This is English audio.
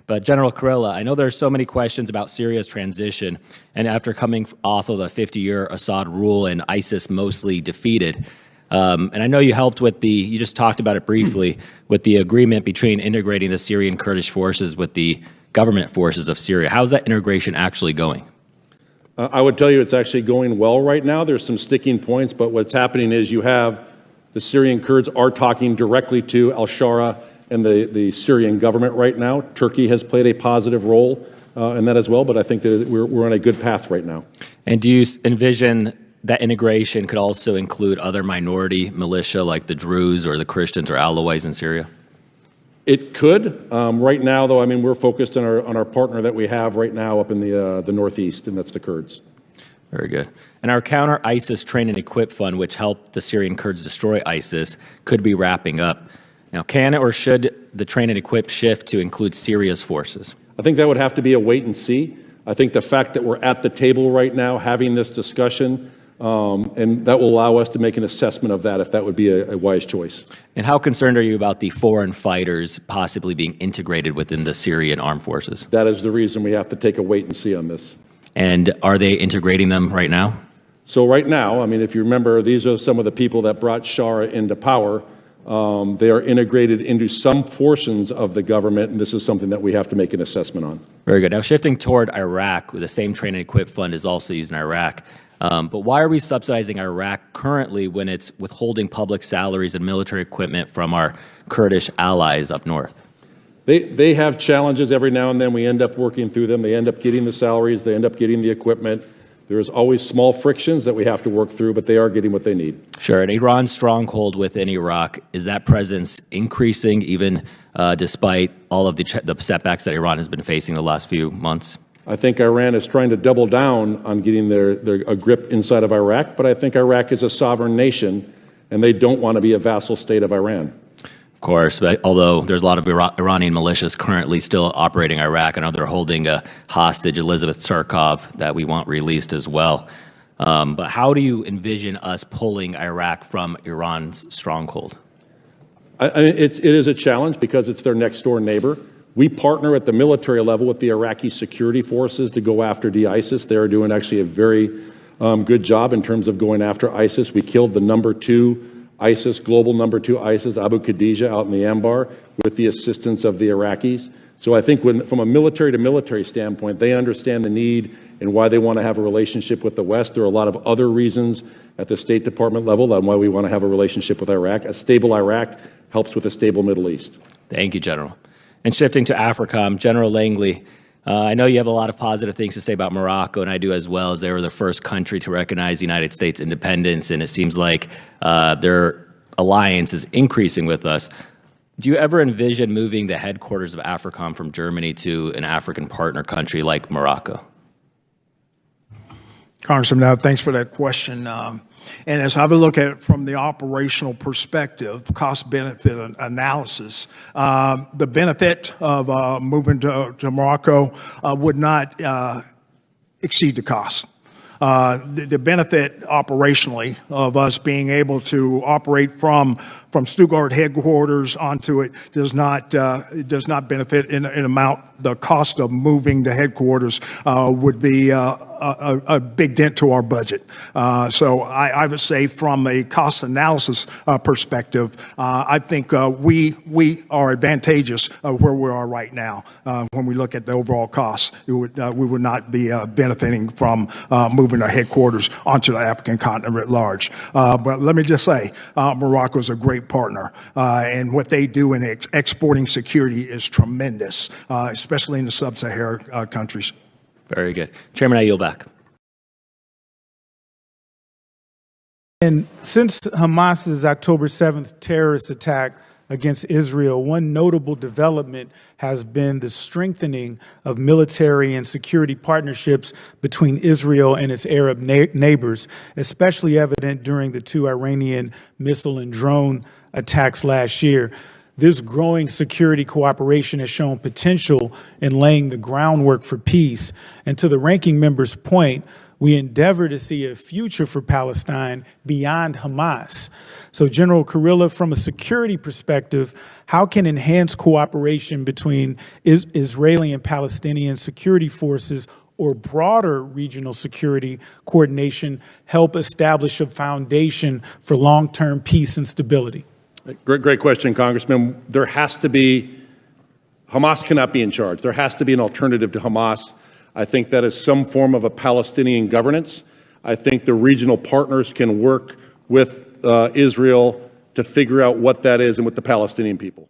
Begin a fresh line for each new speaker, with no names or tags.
But General Hurayrah, I know there are so many questions about Syria's transition, and after coming off of a 50-year Assad rule and ISIS mostly defeated, and I know you helped with you just talked about it briefly, with the agreement between integrating the Syrian Kurdish forces with the government forces of Syria. How's that integration actually going?
I would tell you it's actually going well right now. There's some sticking points, but what's happening is you have the Syrian Kurds are talking directly to al-Shara and the Syrian government right now. Turkey has played a positive role in that as well, but I think that we're on a good path right now. And do you envision that integration could also include other minority militia like the Druze or the Christians or Alawites in Syria? It could. Right now, though, I mean, we're focused on our partner that we have right now up in the northeast, and that's the Kurds. Very good. And our counter-ISIS train and equip fund, which helped the Syrian Kurds destroy ISIS, could be wrapping up. Now, can or should the train and equip shift to include Syria's forces? I think that would have to be a wait and see. I think the fact that we're at the table right now having this discussion, and that will allow us to make an assessment of that if that would be a wise choice. And how concerned are you about the foreign fighters possibly being integrated within the Syrian armed forces? That is the reason we have to take a wait and see on this. And are they integrating them right now? So right now, I mean, if you remember, these are some of the people that brought Shara into power. They are integrated into some portions of the government, and this is something that we have to make an assessment on. Very good. Now, shifting toward Iraq, the same train and equip fund is also used in Iraq. But why are we subsidizing Iraq currently when it's withholding public salaries and military equipment from our Kurdish allies up north? They have challenges every now and then. We end up working through them. They end up getting the salaries. They end up getting the equipment. There's always small frictions that we have to work through, but they are getting what they need. Sure. And Iran's stronghold within Iraq, is that presence increasing even despite all of the setbacks that Iran has been facing the last few months? I think Iran is trying to double down on getting a grip inside of Iraq, but I think Iraq is a sovereign nation, and they don't want to be a vassal state of Iran. Of course, but although there's a lot of Iranian militias currently still operating Iraq, I know they're holding a hostage, Elizabeth Surkov, that we want released as well. But how do you envision us pulling Iraq from Iran's stronghold? It is a challenge because it's their next door neighbor. We partner at the military level with the Iraqi security forces to go after ISIS. They are doing actually a very good job in terms of going after ISIS. We killed the #2 ISIS, global #2 ISIS, Abu Khadija, out in the Anbar with the assistance of the Iraqis. So I think from a military to military standpoint, they understand the need and why they want to have a relationship with the West. There are a lot of other reasons at the State Department level on why we want to have a relationship with Iraq. A stable Iraq helps with a stable Middle East. Thank you, General. And shifting to Africom, General Langley, I know you have a lot of positive things to say about Morocco, and I do as well, as they were the first country to recognize the United States independence, and it seems like their alliance is increasing with us. Do you ever envision moving the headquarters of Africom from Germany to an African partner country like Morocco?
Congressman, thanks for that question. And as I would look at it from the operational perspective, cost-benefit analysis, the benefit of moving to Morocco would not exceed the cost. The benefit operationally of us being able to operate from Stuttgart headquarters onto it does not benefit in amount. The cost of moving the headquarters would be a big dent to our budget. So I would say from a cost analysis perspective, I think we are advantageous where we are right now. When we look at the overall costs, we would not be benefiting from moving our headquarters onto the African continent at large. But let me just say, Morocco is a great partner, and what they do in exporting security is tremendous, especially in the sub-Saharan countries.
Very good. Chairman, I yield back.
And since Hamas's October 7th terrorist attack against Israel, one notable development has been the strengthening of military and security partnerships between Israel and its Arab neighbors, especially evident during the 2 Iranian missile and drone attacks last year. This growing security cooperation has shown potential in laying the groundwork for peace. And to the ranking member's point, we endeavor to see a future for Palestine beyond Hamas. So, General Kurilla, from a security perspective, how can enhanced cooperation between Israeli and Palestinian security forces or broader regional security coordination help establish a foundation for long-term peace and stability?
Great question, Congressman. There has to be, Hamas cannot be in charge. There has to be an alternative to Hamas. I think that is some form of a Palestinian governance. I think the regional partners can work with Israel to figure out what that is and with the Palestinian people.